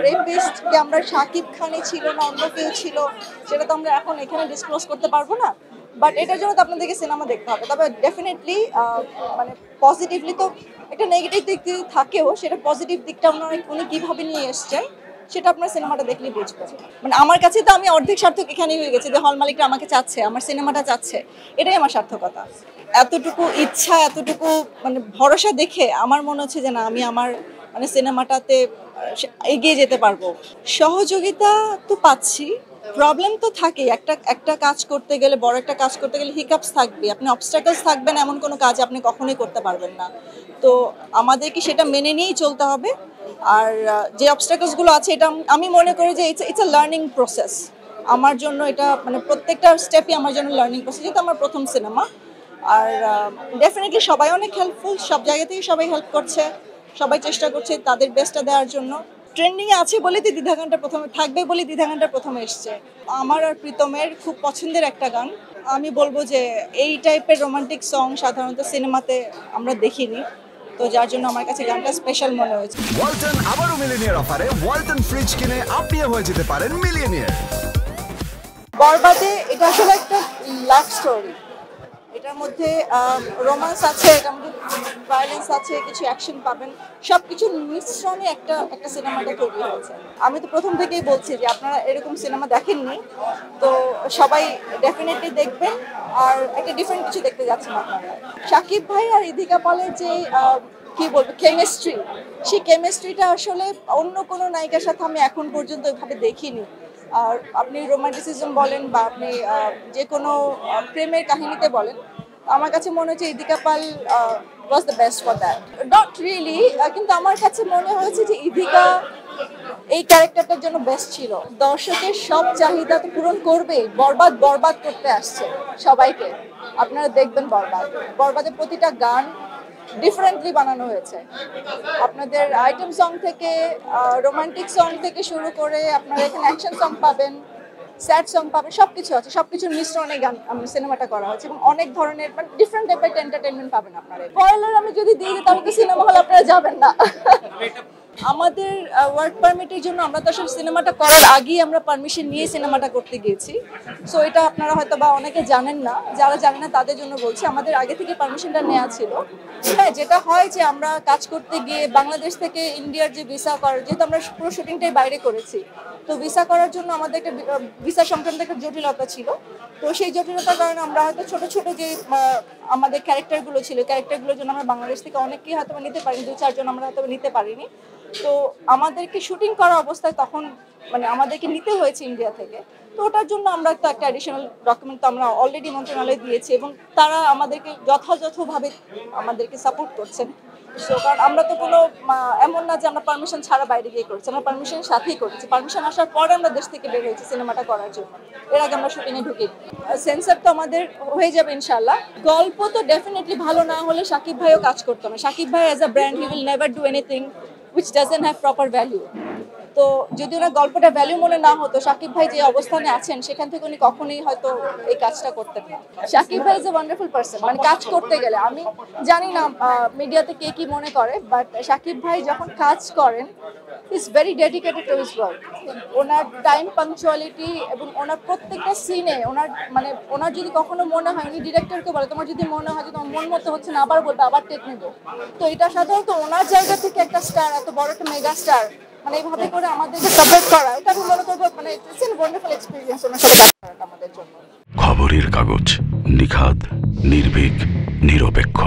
রেপিস্টকে আমরা শাকিব খানই ছিল না অন্য কেউ ছিল সেটা তো আমরা এখন এখানে ডিসক্লোজ করতে পারবো না, বাট এটার জন্য তো আপনাদেরকে সিনেমা দেখতে হবে। তবে ডেফিনেটলি মানে পজিটিভলি তো একটা নেগেটিভ দিক যদি থাকেও, সেটা পজিটিভ দিকটা উনি কীভাবে নিয়ে এসছেন সেটা আপনার সিনেমাটা দেখলেই বুঝবেন। মানে আমার কাছে তো আমি অর্ধেক সার্থক এখানেই হয়ে গেছে যে হল মালিকরা আমাকে চাচ্ছে, আমার সিনেমাটা চাচ্ছে, এটাই আমার সার্থকতা। এতটুকু ইচ্ছা, এতটুকু মানে ভরসা দেখে আমার মনে হচ্ছে যে না, আমি আমার মানে সিনেমাটাতে এগিয়ে যেতে পারবো। সহযোগিতা তো পাচ্ছি, প্রবলেম তো থাকেই। একটা কাজ করতে গেলে, বড় একটা কাজ করতে গেলে হিকআপস থাকবে, আপনি অবস্ট্যাকলস থাকবেন, এমন কোনো কাজ আপনি কখনোই করতে পারবেন না। তো আমাদেরকে সেটা মেনে নিয়েই চলতে হবে। আর যে অবস্ট্যাকলসগুলো আছে, এটা আমি মনে করি যে ইটস আ লার্নিং প্রসেস। আমার জন্য এটা মানে প্রত্যেকটা স্টেপই আমার জন্য লার্নিং প্রসেস, যেহেতু আমার প্রথম সিনেমা। আর ডেফিনেটলি সবাই অনেক হেল্পফুল, সব জায়গা থেকে সবাই হেল্প করছে, সবাই চেষ্টা করছে তাদের বেস্টটা দেওয়ার জন্য। ট্রেন্ডিংয়ে আছে বলেই তো দ্বিধা গানটা প্রথমে, থাকবে বলেই দ্বিধা গানটা প্রথমে এসছে। আমার আর প্রীতমের খুব পছন্দের একটা গান। আমি বলবো যে এই টাইপের রোমান্টিক সং সাধারণত সিনেমাতে আমরা দেখিনি, তো যার জন্য আমার কাছে গানটা স্পেশাল মনে হয়েছে। ওয়ালটন আবারও মিলিয়নিয়ার অফারে ওয়ালটন ফ্রিজ কিনে আপনিও হয়ে যেতে পারেন মিলিয়নিয়ার। বরবাদে এটা আসলে একটা লাভ স্টোরি। এটার মধ্যে রোমান্স আছে, এটার মধ্যে ভায়োলেন্স আছে, কিছু অ্যাকশন পাবেন, সব কিছুর মিশ্রণে একটা সিনেমাটা তৈরি হয়েছে। আমি তো প্রথম থেকেই বলছি যে আপনারা এরকম সিনেমা দেখেননি, তো সবাই ডেফিনেটলি দেখবেন, আর একটা ডিফারেন্ট কিছু দেখতে যাচ্ছেন আপনারা। শাকিব ভাই আর ইদিকা পালের যে কি বলবো কেমিস্ট্রি, সেই কেমিস্ট্রিটা আসলে অন্য কোনো নায়িকার সাথে আমি এখন পর্যন্ত ওইভাবে দেখিনি। আর আপনি রোমান্টিসিজম বলেন বা আপনি যে কোনো প্রেমের কাহিনীতে বলেন, আমার কাছে মনে হচ্ছে Idika Pal was the best for that. Not really, কিন্তু আমার কাছে মনে হয়েছে যে ইদিকা এই ক্যারেক্টারটার জন্য বেস্ট ছিল। দর্শকের সব চাহিদা তো পূরণ করবেই, বরবাদ করতে আসছে সবাইকে। আপনারা দেখবেন বরবাদের প্রতিটা গান ডিফারেন্টলি বানানো হয়েছে। আপনাদের আইটেম সং থেকে রোমান্টিক সং থেকে শুরু করে আপনারা এখানে অ্যাকশন সং পাবেন, স্যাড সং পাবেন, সবকিছু আছে, সবকিছুর মিশ্রণে গান সিনেমাটা করা হয়েছে এবং অনেক ধরনের মানে ডিফারেন্ট টাইপের এন্টারটেইনমেন্ট পাবেন আপনারা। স্পয়লার আমি যদি দিয়ে দিই তাহলে তো সিনেমা হলে আপনারা যাবেন না। আমাদের ওয়ার্ক পারমিটের জন্য আমরা তো আসলে সিনেমাটা করার আগেই আমরা পারমিশন নিয়ে সিনেমাটা করতে গিয়েছি। সো এটা আপনারা হয়তো বা অনেকে জানেন না, যারা জানেন না তাদের জন্য বলছি, আমাদের আগে থেকে পারমিশনটা নেওয়া ছিল। হ্যাঁ, যেটা হয় যে আমরা কাজ করতে গিয়ে বাংলাদেশ থেকে ইন্ডিয়ার যে ভিসা করার, যেহেতু আমরা পুরো শুটিংটাই বাইরে করেছি, তো ভিসা করার জন্য আমাদের একটা ভিসা সংক্রান্ত একটা জটিলতা ছিল। তো সেই জটিলতার কারণে আমরা হয়তো ছোট ছোট যে আমাদের ক্যারেক্টারগুলো ছিল, ক্যারেক্টারগুলোর জন্য আমরা বাংলাদেশ থেকে অনেকেই হয়তো নিতে পারিনি, 2-4 জন আমরা হয়তো নিতে পারিনি। তো আমাদেরকে শুটিং করা অবস্থায় তখন মানে আমাদেরকে নিতে হয়েছে ইন্ডিয়া থেকে। তো ওটার জন্য আমরা তো একটা অ্যাডিশনাল ডকুমেন্ট তো আমরা অলরেডি মন্ত্রণালয়ে দিয়েছি এবং তারা আমাদেরকে যথাযথভাবে আমাদেরকে সাপোর্ট করছেন। সো কারণ আমরা তো কোনো এমন না যে আমরা পারমিশন ছাড়া বাইরে গিয়ে করছি, আমরা পারমিশনের সাথেই করেছি। পারমিশন আসার পরে আমরা দেশ থেকে বের হয়েছি সিনেমাটা করার জন্য, এর আগে আমরা শুটিংয়ে ঢুকি। সেন্সর তো আমাদের হয়ে যাবে ইনশাল্লাহ। গল্প তো ডেফিনেটলি ভালো না হলে শাকিব ভাইও কাজ করতো না। শাকিব ভাই as a brand he will never do anything which doesn't have proper value. তো যদি ওনার গল্পটা ভ্যালু মনে না হতো, শাকিব ভাই যে অবস্থানে আছেন সেখান থেকে উনি কখনোই হয়তো এই কাজটা করতেন না। শাকিব ভাই ইজ এ ওয়ান্ডারফুল পারসন, মানে কাজ করতে গেলে আমি জানি না মিডিয়াতে কে কি মনে করে, বাট শাকিব ভাই যখন কাজ করেন is very dedicated to his work. Owner time punctuality এবং ওনার প্রত্যেকটা সিনে ওনার যদি কখনো মনে হয়, উনি ডিরেক্টরকে বলে তোমার যদি মনে হয় যে তোমার মন মতো হচ্ছে না, আবার বলবে, আবার টেক নেবো। তো এটা সাধারণত ওনার জায়গা থেকে একটা স্টার, এত বড় একটা মেগা স্টার মানে এইভাবে করে আমাদেরকে সাপোর্ট করা, এটা আমি মনে করবো মানে ইটস এ ওয়ান্ডারফুল এক্সপেরিয়েন্স ওনার সাথে কাজ করাটা আমাদের জন্য। খবরের কাগজ, নিখাদ, নির্ভীক, নিরপেক্ষ।